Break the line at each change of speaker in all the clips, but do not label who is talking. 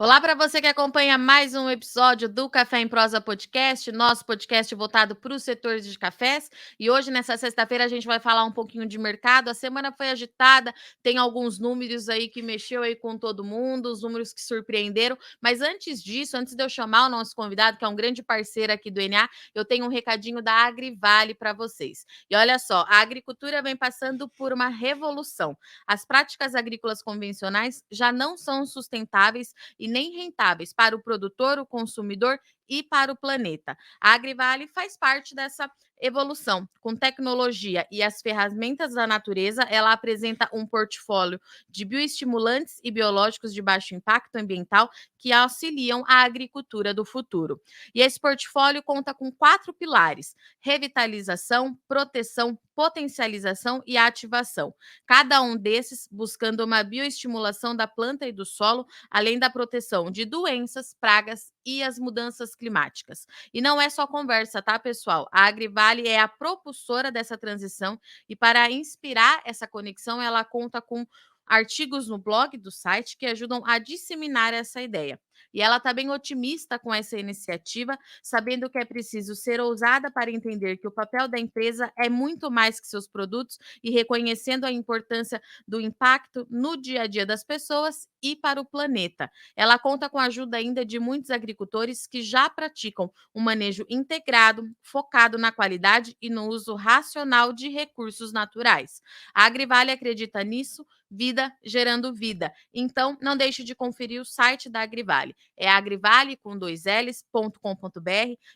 Olá para você que acompanha mais um episódio do Café em Prosa Podcast, nosso podcast voltado para os setores de cafés. E hoje, nessa sexta-feira, a gente vai falar um pouquinho de mercado. A semana foi agitada, tem alguns números aí que mexeu aí com todo mundo, os números que surpreenderam. Mas antes disso, antes de eu chamar o nosso convidado, que é um grande parceiro aqui do NA, eu tenho um recadinho da Agrivale para vocês. E olha só, a agricultura vem passando por uma revolução. As práticas agrícolas convencionais já não são sustentáveis e nem rentáveis para o produtor, o consumidor e para o planeta. A Agrivale faz parte dessa evolução. Com tecnologia e as ferramentas da natureza, ela apresenta um portfólio de bioestimulantes e biológicos de baixo impacto ambiental que auxiliam a agricultura do futuro. E esse portfólio conta com 4 pilares: revitalização, proteção, potencialização e ativação. Cada um desses buscando uma bioestimulação da planta e do solo, além da proteção de doenças, pragas e as mudanças climáticas. E não é só conversa, tá, pessoal? A Agrivale é a propulsora dessa transição e para inspirar essa conexão, ela conta com artigos no blog do site que ajudam a disseminar essa ideia. E ela está bem otimista com essa iniciativa, sabendo que é preciso ser ousada para entender que o papel da empresa é muito mais que seus produtos e reconhecendo a importância do impacto no dia a dia das pessoas e para o planeta. Ela conta com a ajuda ainda de muitos agricultores que já praticam um manejo integrado, focado na qualidade e no uso racional de recursos naturais. A Agrivale acredita nisso, vida gerando vida. Então, não deixe de conferir o site da Agrivale. É agrivale com 2ls.com.br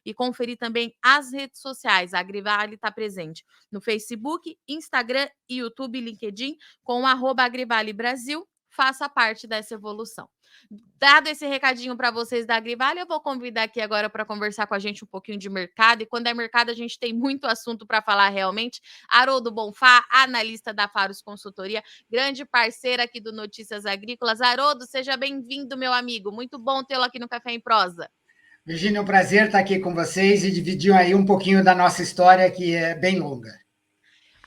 e conferir também as redes sociais. A Agrivale está presente no Facebook, Instagram, YouTube, LinkedIn com @Agrivale Brasil. Faça parte dessa evolução. Dado esse recadinho para vocês da Agrivale, eu vou convidar aqui agora para conversar com a gente um pouquinho de mercado. E quando é mercado, a gente tem muito assunto para falar realmente. Haroldo Bonfá, analista da Faros Consultoria, grande parceira aqui do Notícias Agrícolas. Haroldo, seja bem-vindo, meu amigo. Muito bom tê-lo aqui no Café em Prosa.
Virginia, é um prazer estar aqui com vocês e dividir aí um pouquinho da nossa história, que é bem longa.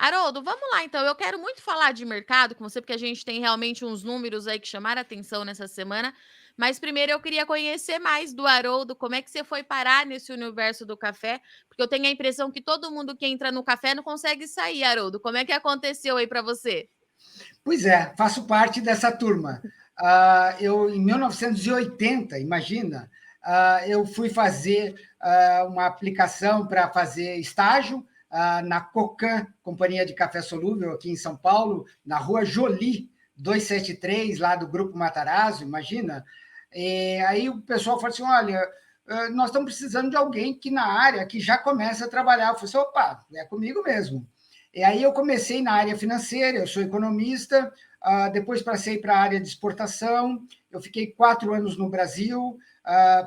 Haroldo, vamos lá então. Eu quero muito falar de mercado com você, porque a gente tem realmente uns números aí que chamaram a atenção nessa semana. Mas primeiro eu queria conhecer mais do Haroldo, como é que você foi parar nesse universo do café? Porque eu tenho a impressão que todo mundo que entra no café não consegue sair, Haroldo. Como é que aconteceu aí para você?
Pois é, faço parte dessa turma. Eu, em 1980, imagina, eu fui fazer uma aplicação para fazer estágio na Cocan, Companhia de Café Solúvel, aqui em São Paulo, na rua Jolie, 273, lá do Grupo Matarazzo, imagina. E aí o pessoal falou assim, olha, nós estamos precisando de alguém que na área que já começa a trabalhar. Eu falei assim, opa, é comigo mesmo. E aí eu comecei na área financeira, eu sou economista, depois passei para a área de exportação, eu fiquei 4 anos no Brasil,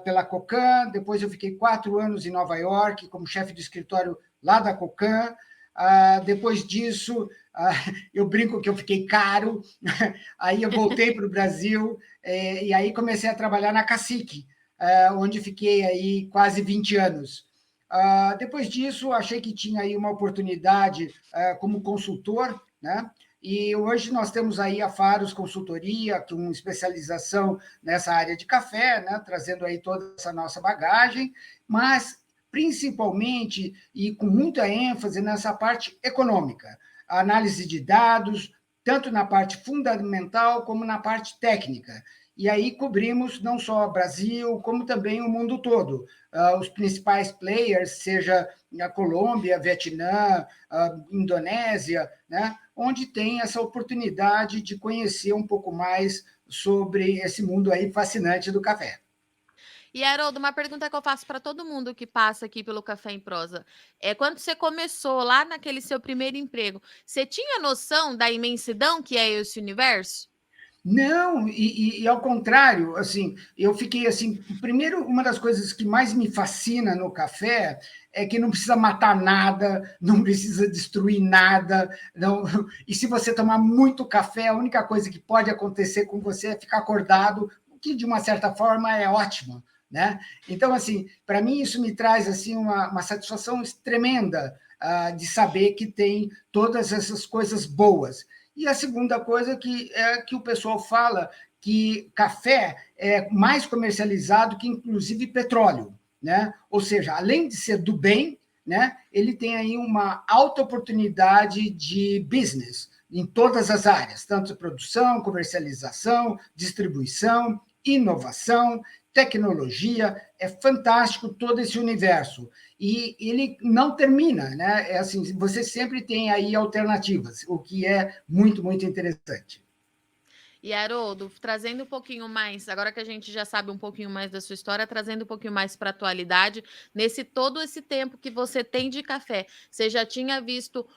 pela Cocan, depois eu fiquei 4 anos em Nova York, como chefe de escritório lá da Cocan, depois disso, eu brinco que eu fiquei caro, aí eu voltei para o Brasil, e aí comecei a trabalhar na Cacique, onde fiquei aí quase 20 anos. Depois disso, achei que tinha aí uma oportunidade como consultor, né? E hoje nós temos aí a Faros Consultoria, com especialização nessa área de café, né? Trazendo aí toda essa nossa bagagem, mas principalmente e com muita ênfase nessa parte econômica, a análise de dados, tanto na parte fundamental como na parte técnica. E aí cobrimos não só o Brasil, como também o mundo todo. Os principais players, seja a Colômbia, Vietnã, Indonésia, né? Onde tem essa oportunidade de conhecer um pouco mais sobre esse mundo aí fascinante do café.
E, Haroldo, uma pergunta que eu faço para todo mundo que passa aqui pelo Café em Prosa. É quando você começou lá naquele seu primeiro emprego, você tinha noção da imensidão que é esse universo?
Não, e ao contrário, assim, eu fiquei assim, primeiro, uma das coisas que mais me fascina no café é que não precisa matar nada, não precisa destruir nada, não, e se você tomar muito café, a única coisa que pode acontecer com você é ficar acordado, o que de uma certa forma é ótimo, né? Então, assim, para mim isso me traz assim uma satisfação tremenda de saber que tem todas essas coisas boas. E a segunda coisa que é que o pessoal fala que café é mais comercializado que, inclusive, petróleo, né? Ou seja, além de ser do bem, né, ele tem aí uma alta oportunidade de business em todas as áreas, tanto produção, comercialização, distribuição, inovação, tecnologia. É fantástico todo esse universo. E ele não termina, né? É assim, você sempre tem aí alternativas, o que é muito, muito interessante.
E Haroldo, trazendo um pouquinho mais, agora que a gente já sabe um pouquinho mais da sua história, trazendo um pouquinho mais para a atualidade, nesse todo esse tempo que você tem de café, você já tinha visto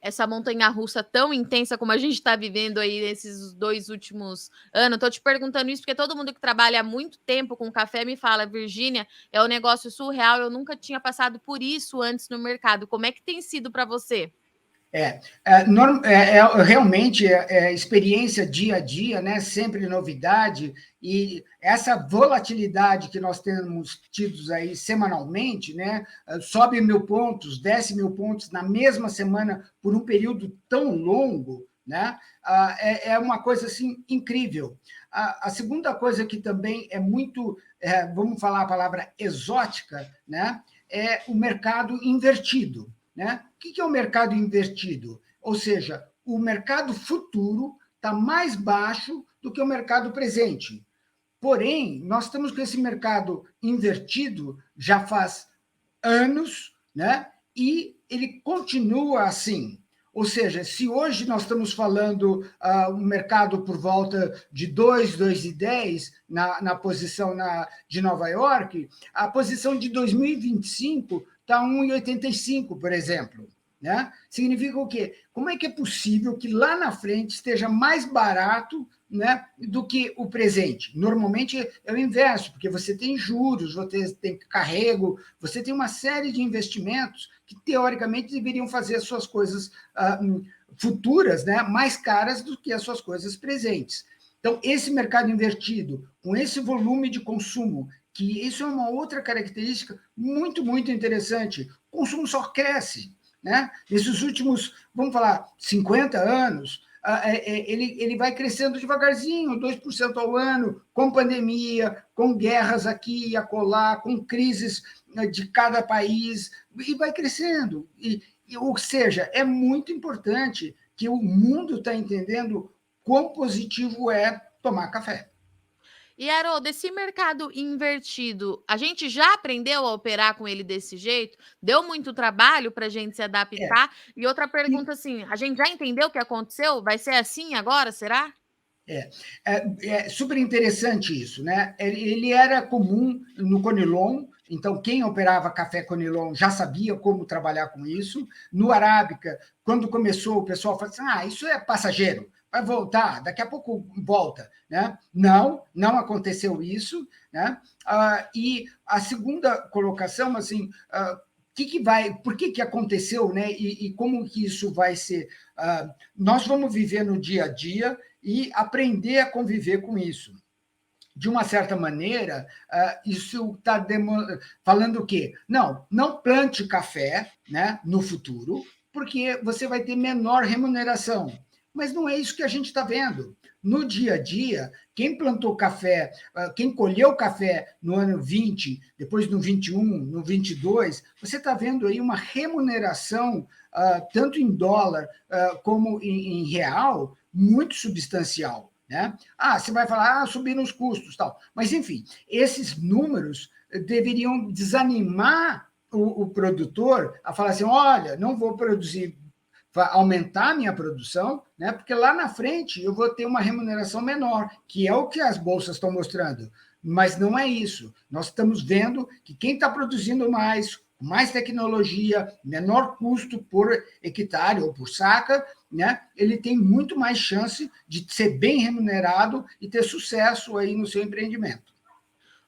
essa montanha-russa tão intensa como a gente está vivendo aí nesses 2 últimos anos? Estou te perguntando isso porque todo mundo que trabalha há muito tempo com café me fala, Virgínia, é um negócio surreal, eu nunca tinha passado por isso antes no mercado. Como é que tem sido para você?
Realmente experiência dia a dia, né? Sempre novidade, e essa volatilidade que nós temos tidos aí semanalmente, né? Sobe 1.000 pontos, desce 1.000 pontos na mesma semana por um período tão longo, né? É uma coisa assim incrível. A segunda coisa que também é muito, vamos falar a palavra exótica, né? É o mercado invertido. Né? O que é o mercado invertido? Ou seja, o mercado futuro está mais baixo do que o mercado presente. Porém, nós estamos com esse mercado invertido já faz anos, né? E ele continua assim. Ou seja, se hoje nós estamos falando um mercado por volta de 2,10 na posição de Nova York, a posição de 2025 está 1,85, por exemplo. Né? Significa o quê? Como é que é possível que lá na frente esteja mais barato, né, do que o presente? Normalmente é o inverso, porque você tem juros, você tem carrego, você tem uma série de investimentos que, teoricamente, deveriam fazer as suas coisas futuras, né, mais caras do que as suas coisas presentes. Então, esse mercado invertido, com esse volume de consumo, que isso é uma outra característica muito, muito interessante. O consumo só cresce. Né? Nesses últimos, vamos falar, 50 anos, ele vai crescendo devagarzinho, 2% ao ano, com pandemia, com guerras aqui e acolá, com crises de cada país, e vai crescendo. Ou seja, é muito importante que o mundo está entendendo quão positivo é tomar café.
E, Haroldo, esse mercado invertido, a gente já aprendeu a operar com ele desse jeito? Deu muito trabalho para a gente se
É,
adaptar? E outra pergunta, assim, a gente já entendeu o que aconteceu? Vai ser assim agora, será?
É super interessante isso, né? Ele era comum no Conilon, então quem operava café Conilon já sabia como trabalhar com isso. No Arábica, quando começou, o pessoal falou assim: isso é passageiro, vai voltar, daqui a pouco volta. Né? Não, não aconteceu isso. Né? E a segunda colocação, assim, por que aconteceu, né? E como que isso vai ser? Nós vamos viver no dia a dia e aprender a conviver com isso. De uma certa maneira, isso está falando o quê? Não plante café, né, no futuro, porque você vai ter menor remuneração. Mas não é isso que a gente está vendo. No dia a dia, quem plantou café, quem colheu café no ano 20, depois no 21, no 22, você está vendo aí uma remuneração, tanto em dólar como em real, muito substancial. Né? Você vai falar, subiram os custos, tal. Mas, enfim, esses números deveriam desanimar o produtor a falar assim: olha, não vou produzir, aumentar a minha produção, né? Porque lá na frente eu vou ter uma remuneração menor, que é o que as bolsas estão mostrando. Mas não é isso. Nós estamos vendo que quem está produzindo mais tecnologia, menor custo por hectare ou por saca, né? Ele tem muito mais chance de ser bem remunerado e ter sucesso aí no seu empreendimento.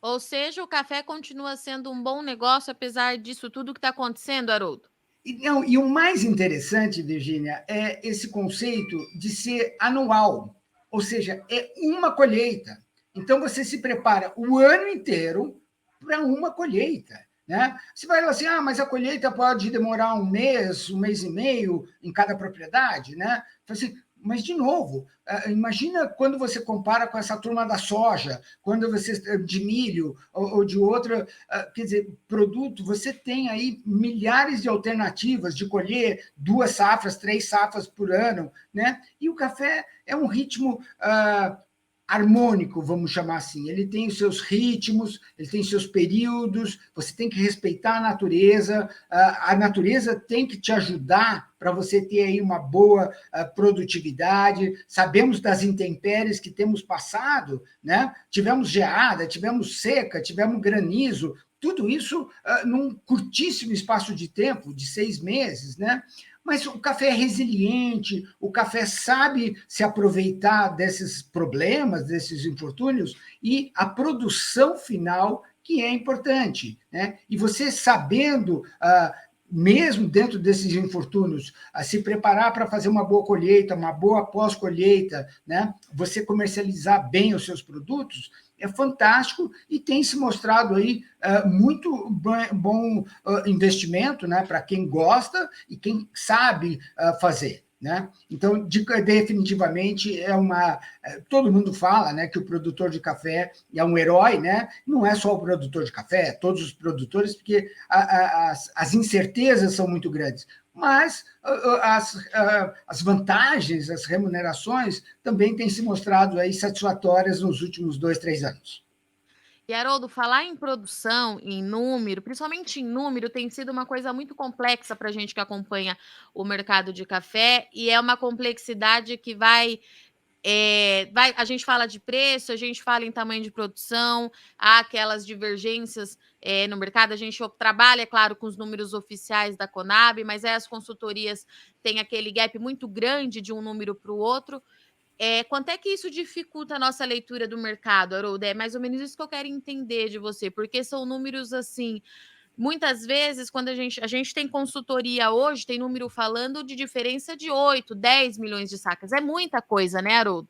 Ou seja, o café continua sendo um bom negócio, apesar disso tudo que está acontecendo, Haroldo?
E o mais interessante, Virgínia, é esse conceito de ser anual, ou seja, é uma colheita. Então, você se prepara o ano inteiro para uma colheita. Né? Você vai falar assim: mas a colheita pode demorar um mês e meio em cada propriedade. Né? Assim, Mas, de novo, imagina quando você compara com essa turma da soja, quando você de milho ou de outra, quer dizer, produto, você tem aí milhares de alternativas de colher 2 safras, 3 safras por ano, né? E o café é um ritmo harmônico, vamos chamar assim. Ele tem os seus ritmos, ele tem seus períodos, você tem que respeitar a natureza tem que te ajudar para você ter aí uma boa produtividade. Sabemos das intempéries que temos passado, né? Tivemos geada, tivemos seca, tivemos granizo, tudo isso num curtíssimo espaço de tempo, de 6 meses, né? Mas o café é resiliente, o café sabe se aproveitar desses problemas, desses infortúnios, e a produção final que é importante, né? E você sabendo, mesmo dentro desses infortúnios, se preparar para fazer uma boa colheita, uma boa pós-colheita, né? Você comercializar bem os seus produtos, é fantástico e tem se mostrado aí muito bom investimento, né, para quem gosta e quem sabe fazer. Né? Então, definitivamente, todo mundo fala, né, que o produtor de café é um herói, né? Não é só o produtor de café, é todos os produtores, porque as incertezas são muito grandes. Mas as vantagens, as remunerações também têm se mostrado aí satisfatórias nos últimos 2, 3 anos.
E, Haroldo, falar em produção, em número, principalmente em número, tem sido uma coisa muito complexa para a gente que acompanha o mercado de café, e é uma complexidade que a gente fala de preço, a gente fala em tamanho de produção, há aquelas divergências no mercado. A gente trabalha, é claro, com os números oficiais da Conab, mas as consultorias têm aquele gap muito grande de um número para o outro. Quanto é que isso dificulta a nossa leitura do mercado, Haroldo? É mais ou menos isso que eu quero entender de você, porque são números assim. Muitas vezes, quando a gente tem consultoria hoje, tem número falando de diferença de 8, 10 milhões de sacas. É muita coisa, né, Haroldo?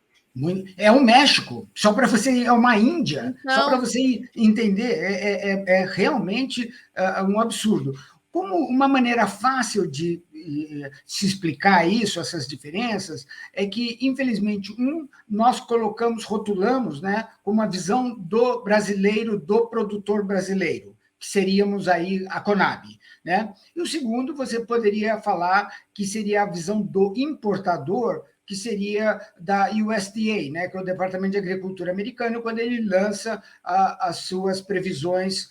É o México, só para você, é uma Índia, só para
Então,
você entender, é realmente um absurdo. Como uma maneira fácil de se explicar isso, essas diferenças, é que, infelizmente, nós rotulamos, né, com uma visão do brasileiro, do produtor brasileiro, que seríamos aí a Conab. Né? E o segundo, você poderia falar que seria a visão do importador, que seria da USDA, né, que é o Departamento de Agricultura americano, quando ele lança as suas previsões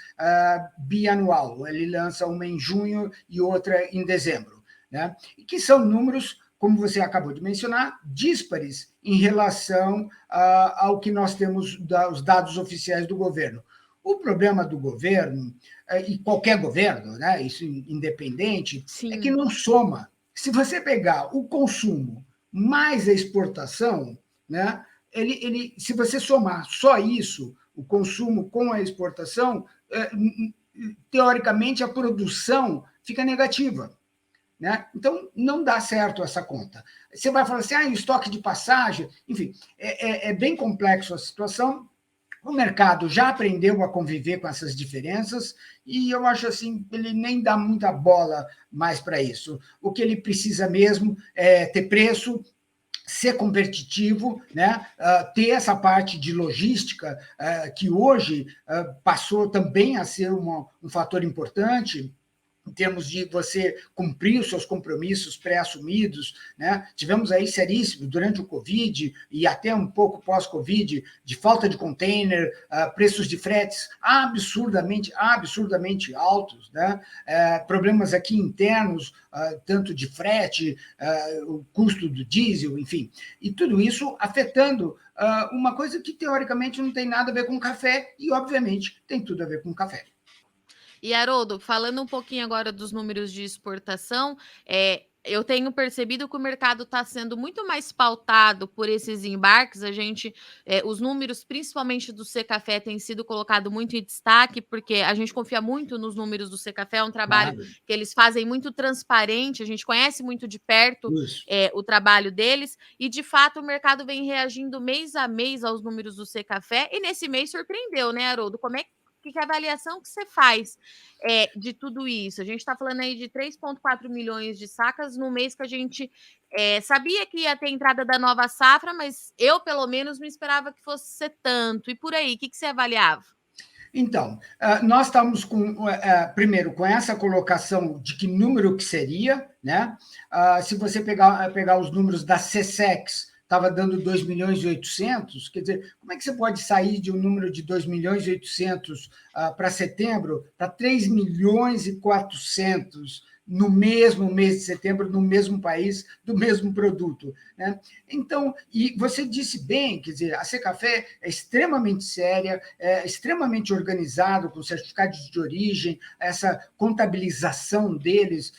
bianual. Ele lança uma em junho e outra em dezembro. Né? E que são números, como você acabou de mencionar, díspares em relação ao que nós temos os dados oficiais do governo. O problema do governo, e qualquer governo, né, isso independente, é que
sim.
não soma. Se você pegar o consumo mais a exportação, né, se você somar só isso, o consumo com a exportação, teoricamente a produção fica negativa. Né? Então, não dá certo essa conta. Você vai falar assim, estoque de passagem, enfim, é bem complexo a situação. O mercado já aprendeu a conviver com essas diferenças e eu acho assim, ele nem dá muita bola mais para isso. O que ele precisa mesmo é ter preço, ser competitivo, né? Ter essa parte de logística que hoje passou também a ser um fator importante, em termos de você cumprir os seus compromissos pré-assumidos, né? Tivemos aí seríssimo durante o Covid e até um pouco pós-Covid, de falta de container, preços de fretes absurdamente altos, né? Problemas aqui internos, tanto de frete, o custo do diesel, enfim, e tudo isso afetando uma coisa que teoricamente não tem nada a ver com café e, obviamente, tem tudo a ver com café.
E, Haroldo, falando um pouquinho agora dos números de exportação, eu tenho percebido que o mercado está sendo muito mais pautado por esses embarques. Os números, principalmente do Secafé, têm sido colocados muito em destaque, porque a gente confia muito nos números do Secafé, é um trabalho
Claro,
que eles fazem muito transparente, a gente conhece muito de perto
isso.
o trabalho deles, e de fato o mercado vem reagindo mês a mês aos números do Secafé, e nesse mês surpreendeu, né, Haroldo? que avaliação que você faz de tudo isso? A gente está falando aí de 3,4 milhões de sacas no mês que a gente sabia que ia ter entrada da nova safra, mas eu, pelo menos, não esperava que fosse ser tanto. E por aí, o que você avaliava?
Então, nós estamos primeiro com essa colocação de que número que seria, né? Se você pegar os números da CSEX, estava dando 2 milhões e 800, quer dizer, como é que você pode sair de um número de 2 milhões e 800 para setembro para 3 milhões e 400 no mesmo mês de setembro, no mesmo país, do mesmo produto, né? Então, e você disse bem, quer dizer, a Secafé é extremamente séria, é extremamente organizado, com certificados de origem, essa contabilização deles,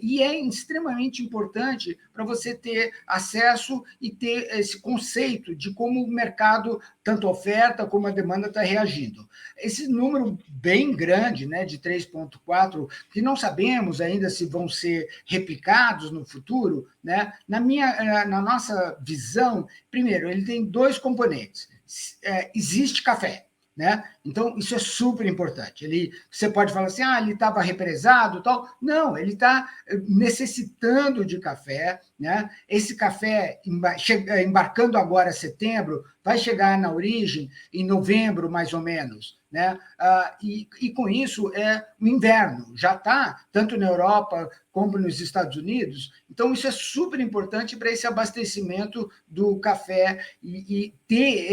e é extremamente importante para você ter acesso e ter esse conceito de como o mercado, tanto a oferta como a demanda, está reagindo. Esse número bem grande, né, de 3,4, que não sabemos ainda se vão ser replicados no futuro, né, na nossa visão, primeiro, ele tem dois componentes. Existe café, né? Então, isso é super importante. Você pode falar assim, ele estava represado, tal. Não, ele está necessitando de café, né? Esse café, embarcando agora em setembro, vai chegar na origem em novembro, mais ou menos, né? E com isso é o inverno, já está, tanto na Europa como nos Estados Unidos. Então, isso é super importante para esse abastecimento do café e ter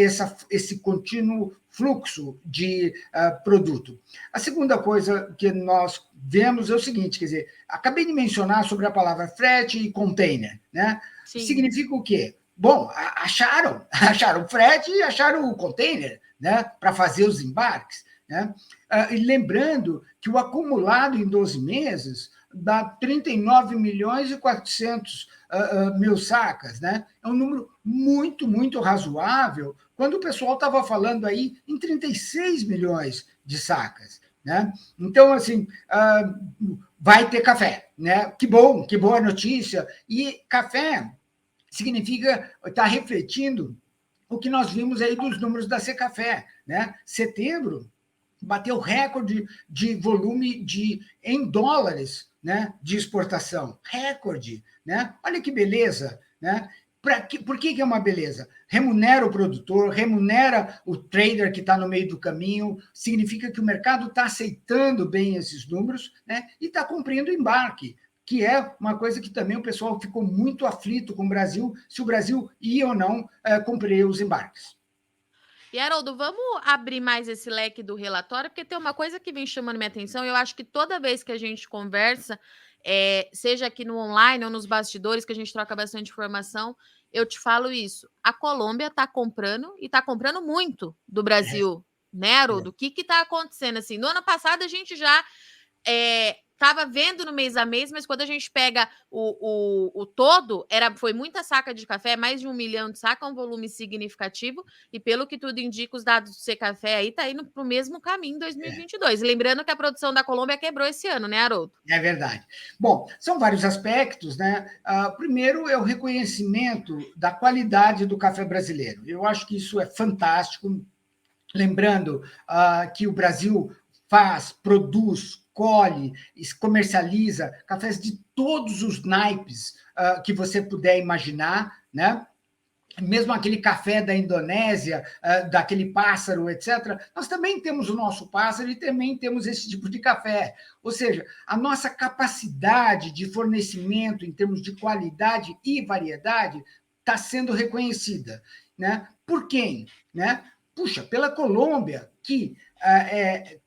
esse contínuo fluxo de produto. A segunda coisa que nós vemos é o seguinte, quer dizer, acabei de mencionar sobre a palavra frete e container, né?
Sim.
Significa o quê? Bom, acharam frete e acharam o container, né, para fazer os embarques, né? E lembrando que o acumulado em 12 meses dá 39 milhões e 400 mil sacas, né? É um número muito, muito razoável, quando o pessoal estava falando aí em 36 milhões de sacas, né? Então, assim, vai ter café, né? Que bom, que boa notícia. E café significa estar refletindo o que nós vimos aí dos números da Secafé, né? Setembro bateu recorde de volume em dólares, né, de exportação, recorde, né? Olha que beleza, né? Por que é uma beleza? Remunera o produtor, remunera o trader que está no meio do caminho, significa que o mercado está aceitando bem esses números, né? E está cumprindo o embarque, que é uma coisa que também o pessoal ficou muito aflito com o Brasil, se o Brasil ia ou não cumprir os embarques.
E, Haroldo, vamos abrir mais esse leque do relatório, porque tem uma coisa que vem chamando minha atenção, e eu acho que toda vez que a gente conversa, seja aqui no online ou nos bastidores, que a gente troca bastante informação, eu te falo isso. A Colômbia está comprando, e está comprando muito do Brasil, né, Haroldo? O que está acontecendo? Assim, no ano passado, a gente já estava vendo no mês a mês, mas quando a gente pega o todo, foi muita saca de café, mais de 1 milhão de saca, um volume significativo, e pelo que tudo indica, os dados do Secafé aí tá indo para o mesmo caminho em 2022. Lembrando que a produção da Colômbia quebrou esse ano, né, Haroldo?
É verdade. Bom, são vários aspectos, né? Primeiro é o reconhecimento da qualidade do café brasileiro. Eu acho que isso é fantástico. Lembrando que o Brasil produz, colhe, comercializa cafés de todos os naipes que você puder imaginar, né? Mesmo aquele café da Indonésia, daquele pássaro, etc., nós também temos o nosso pássaro e também temos esse tipo de café. Ou seja, a nossa capacidade de fornecimento em termos de qualidade e variedade está sendo reconhecida, né? Por quem? Né? Puxa, pela Colômbia, que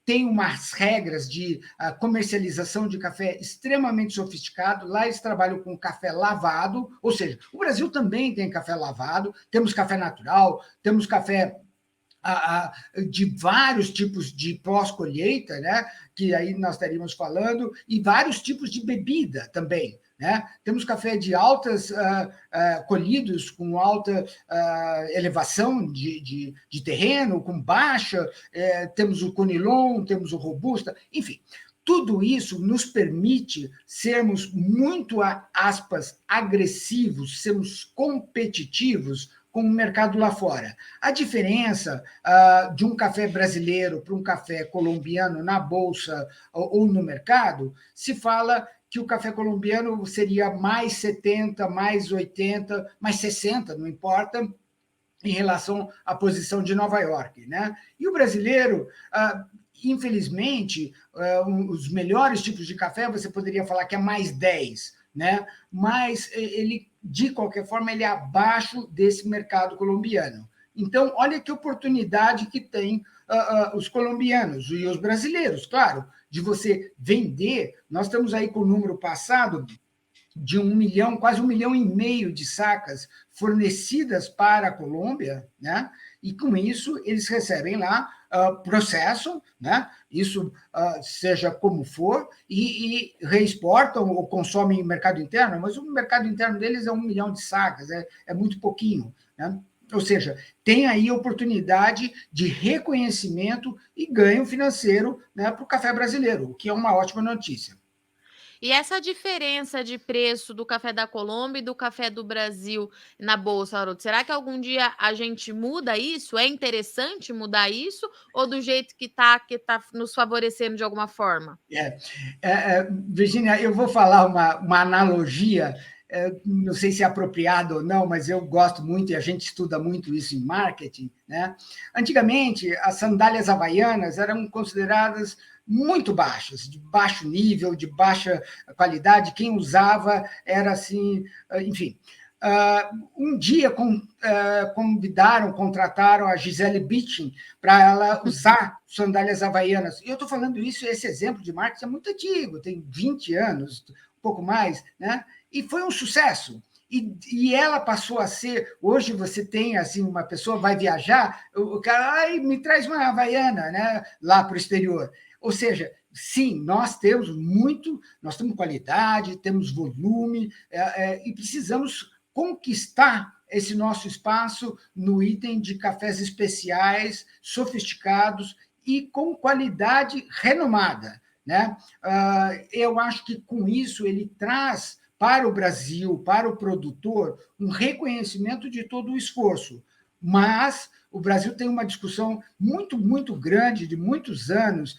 tem umas regras de comercialização de café extremamente sofisticado. Lá eles trabalham com café lavado, ou seja, o Brasil também tem café lavado, temos café natural, temos café de vários tipos de pós-colheita, né? Que aí nós estaríamos falando, e vários tipos de bebida também. Né? Temos café de altas colhidos com alta elevação de terreno, com baixa, temos o Conilon, temos o Robusta, enfim. Tudo isso nos permite sermos muito, aspas, agressivos, sermos competitivos com o mercado lá fora. A diferença de um café brasileiro para um café colombiano na bolsa ou no mercado, se fala que o café colombiano seria mais 70, mais 80, mais 60, não importa, em relação à posição de Nova York, né? E o brasileiro, infelizmente, os melhores tipos de café, você poderia falar que é mais 10, né? Mas ele, de qualquer forma, ele é abaixo desse mercado colombiano. Então, olha que oportunidade que tem os colombianos e os brasileiros, claro, de você vender. Nós estamos aí com o número passado de 1 milhão, quase 1,5 milhão de sacas fornecidas para a Colômbia, né? E com isso eles recebem lá processo, né? Isso seja como for, e reexportam ou consomem no mercado interno, mas o mercado interno deles é 1 milhão de sacas, é muito pouquinho, né? Ou seja, tem aí oportunidade de reconhecimento e ganho financeiro, né, para o café brasileiro, o que é uma ótima notícia.
E essa diferença de preço do café da Colômbia e do café do Brasil na bolsa, Haroldo, será que algum dia a gente muda isso? É interessante mudar isso? Ou do jeito que tá nos favorecendo de alguma forma?
Virginia, eu vou falar uma analogia, não sei se é apropriado ou não, mas eu gosto muito e a gente estuda muito isso em marketing, né? Antigamente, as sandálias havaianas eram consideradas muito baixas, de baixo nível, de baixa qualidade. Quem usava era assim, enfim. Um dia contrataram a Gisele Bündchen para ela usar sandálias havaianas. E eu estou falando isso, esse exemplo de marketing é muito antigo, tem 20 anos, um pouco mais, né? E foi um sucesso. E ela passou a ser, hoje você tem assim, uma pessoa vai viajar, o cara, me traz uma havaiana, né, lá para o exterior. Ou seja, sim, nós temos qualidade, temos volume, e precisamos conquistar esse nosso espaço no item de cafés especiais, sofisticados e com qualidade renomada, né? Eu acho que com isso ele traz para o Brasil, para o produtor, um reconhecimento de todo o esforço. Mas o Brasil tem uma discussão muito, muito grande, de muitos anos.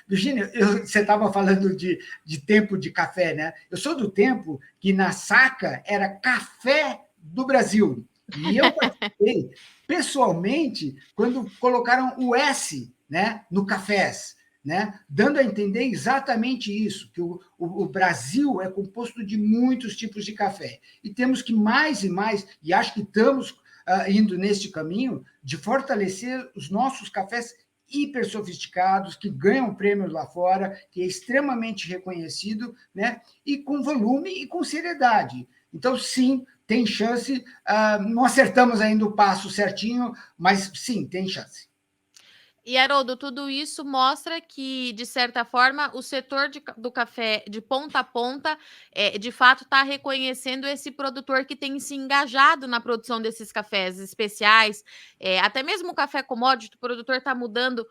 Virginia, você estava falando de tempo de café, né? Eu sou do tempo que na saca era café do Brasil. E eu participei pessoalmente quando colocaram o S, né, no cafés, né, dando a entender exatamente isso, que o Brasil é composto de muitos tipos de café. E temos que mais e mais, e acho que estamos indo neste caminho, de fortalecer os nossos cafés hiper sofisticados, que ganham prêmios lá fora, que é extremamente reconhecido, né? E com volume e com seriedade. Então, sim, tem chance. Não acertamos ainda o passo certinho, mas sim, tem chance.
E, Haroldo, tudo isso mostra que, de certa forma, o setor do café de ponta a ponta, de fato, está reconhecendo esse produtor que tem se engajado na produção desses cafés especiais, até mesmo o café commodity, o produtor está mudando,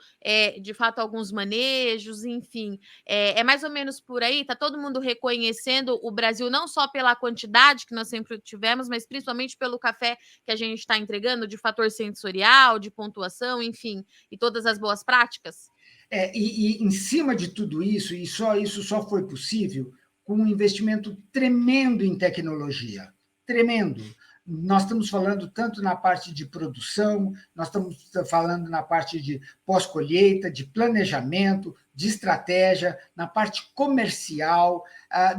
de fato, alguns manejos, enfim. É mais ou menos por aí, está todo mundo reconhecendo o Brasil, não só pela quantidade que nós sempre tivemos, mas principalmente pelo café que a gente está entregando, de fator sensorial, de pontuação, enfim, e todas as boas práticas?
E em cima de tudo isso, isso só foi possível com um investimento tremendo em tecnologia, tremendo. Nós estamos falando tanto na parte de produção, nós estamos falando na parte de pós-colheita, de planejamento, de estratégia, na parte comercial.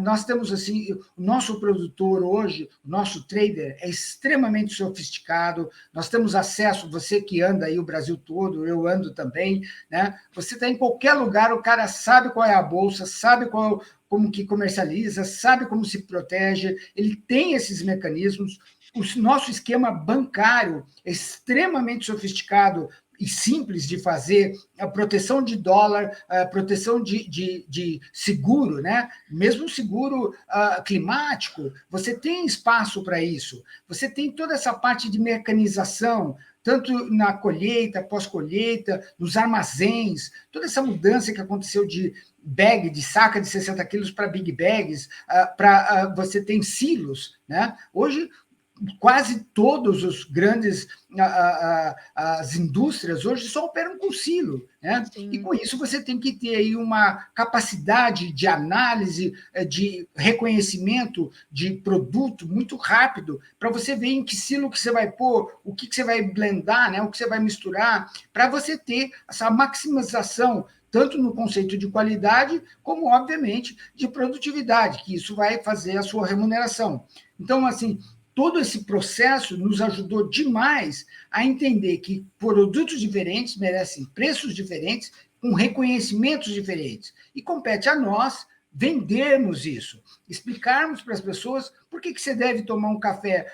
Nós temos assim, o nosso produtor hoje, o nosso trader é extremamente sofisticado. Nós temos acesso, você que anda aí o Brasil todo, eu ando também, né? Você está em qualquer lugar, o cara sabe qual é a bolsa, sabe como que comercializa, sabe como se protege, ele tem esses mecanismos. O nosso esquema bancário é extremamente sofisticado e simples de fazer, a proteção de dólar, a proteção de seguro, né? Mesmo seguro climático, você tem espaço para isso. Você tem toda essa parte de mecanização, tanto na colheita, pós-colheita, nos armazéns, toda essa mudança que aconteceu de bag, de saca de 60 quilos para big bags, para você tem silos, né? Hoje, quase todos os grandes as indústrias hoje só operam com silo, né? E
Sim.
com isso você tem que ter aí uma capacidade de análise, de reconhecimento de produto muito rápido, para você ver em que silo que você vai pôr, o que você vai blendar, né? O que você vai misturar, para você ter essa maximização tanto no conceito de qualidade, como, obviamente, de produtividade, que isso vai fazer a sua remuneração. Então, assim, todo esse processo nos ajudou demais a entender que produtos diferentes merecem preços diferentes, com reconhecimentos diferentes. E compete a nós vendermos isso, explicarmos para as pessoas por que você deve tomar um café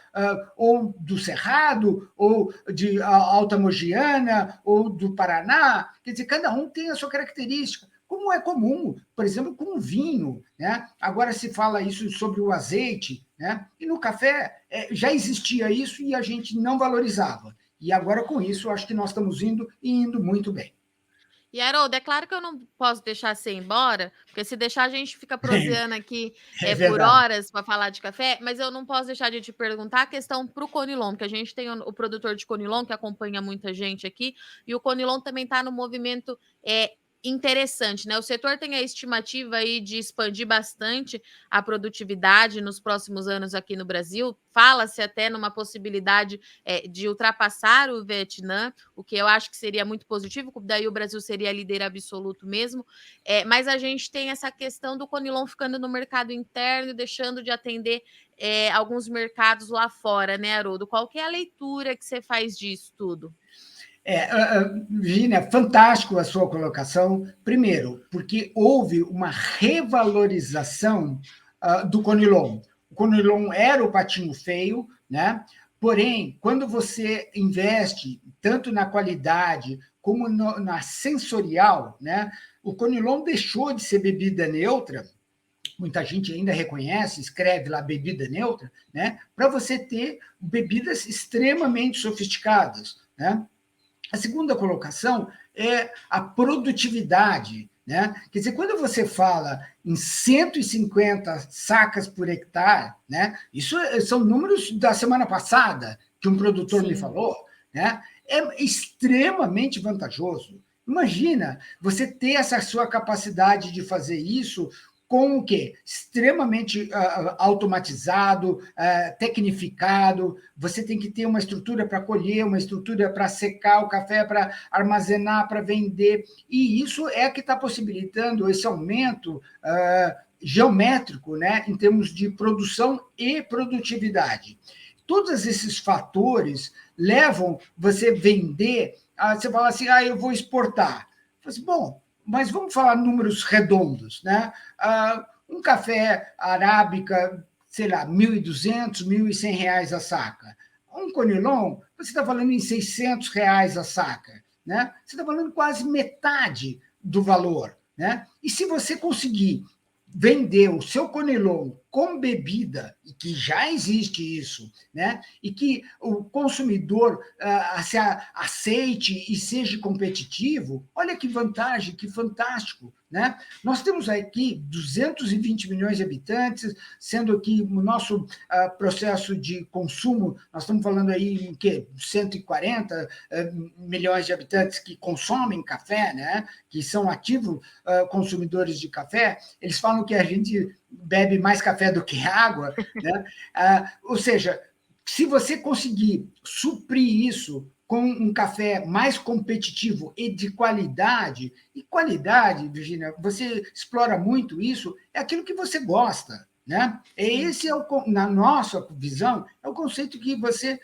ou do Cerrado, ou de Alta Mogiana, ou do Paraná. Quer dizer, cada um tem a sua característica, como é comum, por exemplo, com o vinho. Né? Agora se fala isso sobre o azeite, né? E no café já existia isso e a gente não valorizava. E agora, com isso, acho que nós estamos indo e indo muito bem.
E, Haroldo, é claro que eu não posso deixar você ir embora, porque se deixar a gente fica proseando aqui
É
por
verdade.
horas para falar de café, mas eu não posso deixar de te perguntar a questão para o Conilon, que a gente tem o produtor de Conilon, que acompanha muita gente aqui, e o Conilon também está no movimento interessante, né? O setor tem a estimativa aí de expandir bastante a produtividade nos próximos anos aqui no Brasil. Fala-se até numa possibilidade de ultrapassar o Vietnã, o que eu acho que seria muito positivo, daí o Brasil seria líder absoluto mesmo. Mas a gente tem essa questão do Conilon ficando no mercado interno e deixando de atender alguns mercados lá fora, né, Haroldo? Qual que é a leitura que você faz disso tudo?
Virginia, fantástico a sua colocação. Primeiro, porque houve uma revalorização do Conilon. O Conilon era o patinho feio, né? Porém, quando você investe tanto na qualidade como na sensorial, né? O Conilon deixou de ser bebida neutra, muita gente ainda reconhece, escreve lá bebida neutra, né? Para você ter bebidas extremamente sofisticadas, né? A segunda colocação é a produtividade. Né? Quer dizer, quando você fala em 150 sacas por hectare, né? Isso são números da semana passada que um produtor me
Sim.
falou, né? É extremamente vantajoso. Imagina você ter essa sua capacidade de fazer isso com o quê? Extremamente automatizado, tecnificado. Você tem que ter uma estrutura para colher, uma estrutura para secar o café, para armazenar, para vender. E isso é que está possibilitando esse aumento geométrico, né, em termos de produção e produtividade. Todos esses fatores levam você a vender. Você fala assim, eu vou exportar. Assim, bom, mas vamos falar números redondos, né? Um café arábica, sei lá, R$ 1.200, R$ 1.100 a saca. Um Conilon, você está falando em R$ 600 a saca, né? Você está falando quase metade do valor, né? E se você conseguir vender o seu Conilon com bebida, e que já existe isso, né? E que o consumidor se aceite e seja competitivo, olha que vantagem, que fantástico. Né? Nós temos aqui 220 milhões de habitantes, sendo que o nosso processo de consumo, nós estamos falando aí em quê? 140 milhões de habitantes que consomem café, né? Que são ativos consumidores de café. Eles falam que a gente bebe mais café do que água, né? Ou seja, se você conseguir suprir isso com um café mais competitivo e de qualidade, Virginia, você explora muito isso, é aquilo que você gosta. Né? Esse na nossa visão, é o conceito que você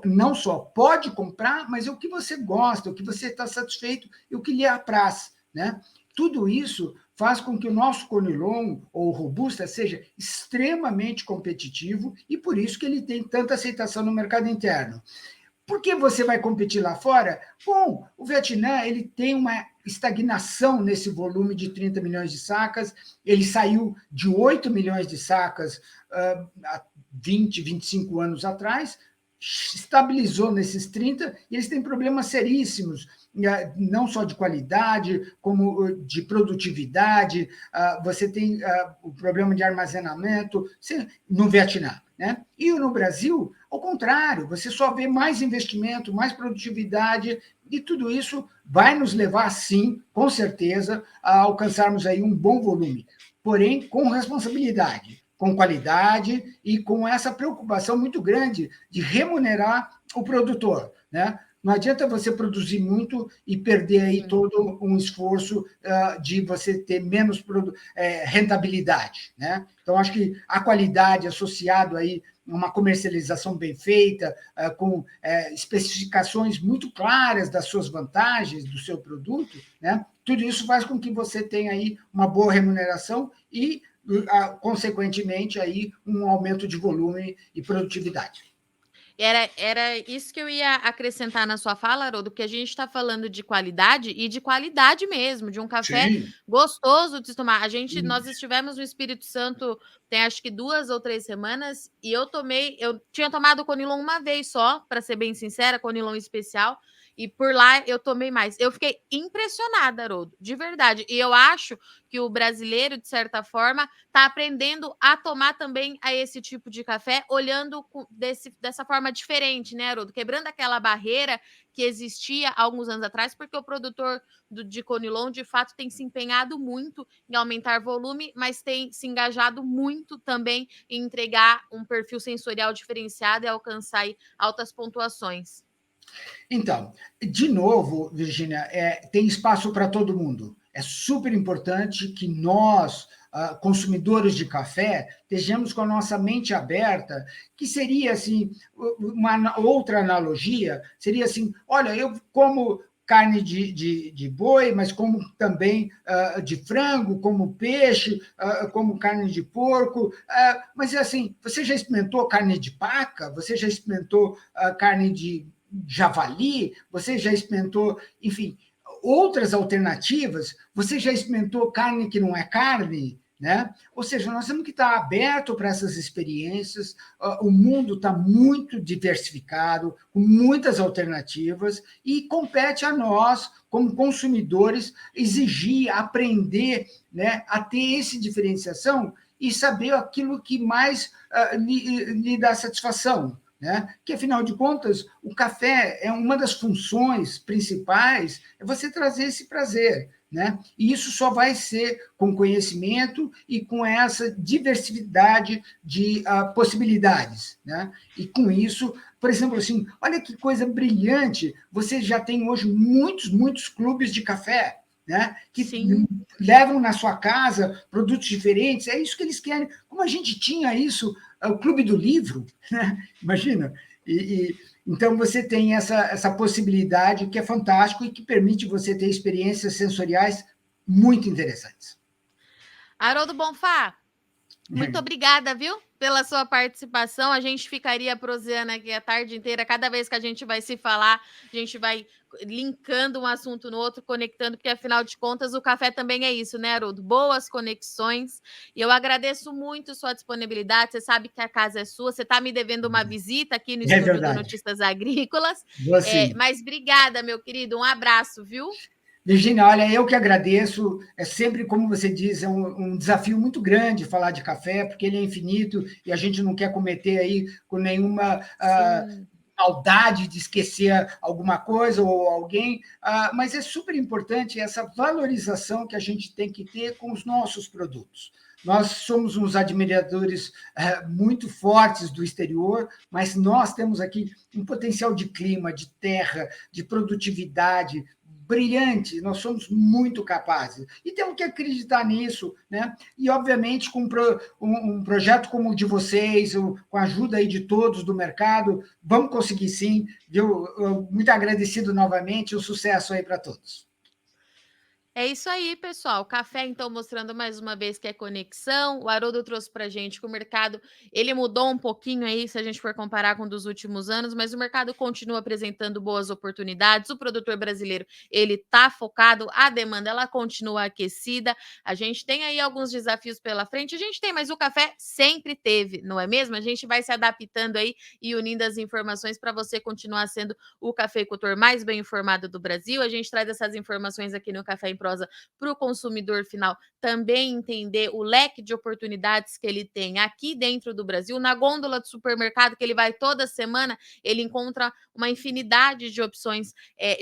não só pode comprar, mas é o que você gosta, o que você está satisfeito e o que lhe apraz. Né? Tudo isso faz com que o nosso Conilon ou Robusta seja extremamente competitivo e por isso que ele tem tanta aceitação no mercado interno. Por que você vai competir lá fora? Bom, o Vietnã ele tem uma estagnação nesse volume de 30 milhões de sacas, ele saiu de 8 milhões de sacas há 20, 25 anos atrás, estabilizou nesses 30, e eles têm problemas seríssimos, não só de qualidade, como de produtividade. Você tem o problema de armazenamento no Vietnã. né? E no Brasil, ao contrário, você só vê mais investimento, mais produtividade, e tudo isso vai nos levar, sim, com certeza, a alcançarmos aí um bom volume, porém com responsabilidade, com qualidade e com essa preocupação muito grande de remunerar o produtor, né? Não adianta você produzir muito e perder aí todo um esforço de você ter menos rentabilidade, né? Então, acho que a qualidade associado aí a uma comercialização bem feita, com especificações muito claras das suas vantagens, do seu produto, né? Tudo isso faz com que você tenha aí uma boa remuneração e, consequentemente, aí um aumento de volume e produtividade.
Era isso que eu ia acrescentar na sua fala, Haroldo, porque a gente está falando de qualidade e de qualidade mesmo, de um café
Sim.
gostoso de se tomar. Nós estivemos no Espírito Santo tem acho que 2 ou 3 semanas e eu tinha tomado Conilon uma vez só, para ser bem sincera, Conilon especial, e por lá eu tomei mais. Eu fiquei impressionada, Haroldo, de verdade. E eu acho que o brasileiro, de certa forma, está aprendendo a tomar também a esse tipo de café, olhando dessa forma diferente, né, Haroldo? Quebrando aquela barreira que existia há alguns anos atrás, porque o produtor de Conilon, de fato, tem se empenhado muito em aumentar volume, mas tem se engajado muito também em entregar um perfil sensorial diferenciado e alcançar aí altas pontuações.
Então, de novo, Virginia, tem espaço para todo mundo. É super importante que nós, consumidores de café, estejamos com a nossa mente aberta, que seria assim, uma outra analogia, seria assim, olha, eu como carne de boi, mas como também de frango, como peixe, como carne de porco, mas assim, você já experimentou carne de paca? Você já experimentou carne de javali? Você já experimentou, enfim, outras alternativas? Você já experimentou carne que não é carne? Né? Ou seja, nós temos que estar aberto para essas experiências. O mundo está muito diversificado, com muitas alternativas, e compete a nós, como consumidores, exigir, aprender, né, a ter essa diferenciação e saber aquilo que mais lhe dá satisfação. Né? Que, afinal de contas, o café é uma das funções principais, é você trazer esse prazer. Né? E isso só vai ser com conhecimento e com essa diversidade de possibilidades. Né? E com isso, por exemplo, assim, olha que coisa brilhante, você já tem hoje muitos clubes de café, né? Que
Sim.
levam na sua casa produtos diferentes, é isso que eles querem. Como a gente tinha isso, o Clube do Livro, né? Imagina. Então, você tem essa possibilidade que é fantástico e que permite você ter experiências sensoriais muito interessantes.
Haroldo Bonfá, muito obrigada, viu, pela sua participação. A gente ficaria proseando aqui a tarde inteira. Cada vez que a gente vai se falar, a gente vai linkando um assunto no outro, conectando, porque afinal de contas o café também é isso, né, Haroldo? Boas conexões. E eu agradeço muito sua disponibilidade. Você sabe que a casa é sua. Você está me devendo uma visita aqui no
É
estúdio do
verdade.
Notícias Agrícolas.
Vou sim.
Mas obrigada, meu querido. Um abraço, viu?
Virginia, olha, eu que agradeço. É sempre, como você diz, um desafio muito grande falar de café, porque ele é infinito e a gente não quer cometer aí com nenhuma maldade de esquecer alguma coisa ou alguém, mas é super importante essa valorização que a gente tem que ter com os nossos produtos. Nós somos uns admiradores muito fortes do exterior, mas nós temos aqui um potencial de clima, de terra, de produtividade brilhante, nós somos muito capazes. E temos que acreditar nisso, né? E, obviamente, com um projeto como o de vocês, com a ajuda aí de todos do mercado, vamos conseguir sim, viu? Muito agradecido novamente, um sucesso aí para todos.
É isso aí, pessoal. Café, então, mostrando mais uma vez que é conexão. O Haroldo trouxe para gente que o mercado ele mudou um pouquinho aí, se a gente for comparar com dos últimos anos, mas o mercado continua apresentando boas oportunidades. O produtor brasileiro ele está focado, a demanda ela continua aquecida. A gente tem aí alguns desafios pela frente. A gente tem, mas o café sempre teve, não é mesmo? A gente vai se adaptando aí e unindo as informações para você continuar sendo o cafeicultor mais bem informado do Brasil. A gente traz essas informações aqui no Café em Prosa para o consumidor final também entender o leque de oportunidades que ele tem aqui dentro do Brasil. Na gôndola do supermercado que ele vai toda semana, ele encontra uma infinidade de opções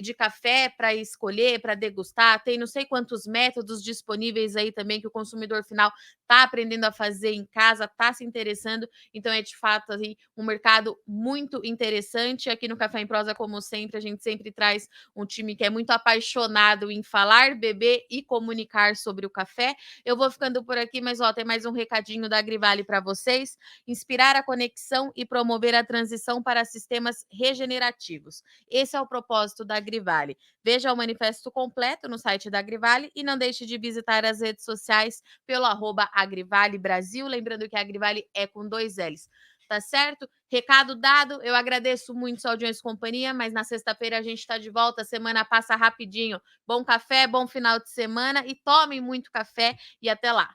de café para escolher, para degustar. Tem não sei quantos métodos disponíveis aí também que o consumidor final está aprendendo a fazer em casa, está se interessando. Então é de fato assim, um mercado muito interessante. Aqui no Café em Prosa, como sempre, a gente sempre traz um time que é muito apaixonado em falar, beber e comunicar sobre o café. Eu vou ficando por aqui, mas tem mais um recadinho da Agrivale para vocês. Inspirar a conexão e promover a transição para sistemas regenerativos. Esse é o propósito da Agrivale. Veja o manifesto completo no site da Agrivale e não deixe de visitar as redes sociais pelo @Agrivale Brasil. Lembrando que a Agrivale é com 2 L's. Tá certo? Recado dado, eu agradeço muito sua audiência e companhia, mas na sexta-feira a gente está de volta, a semana passa rapidinho. Bom café, bom final de semana e tomem muito café e até lá.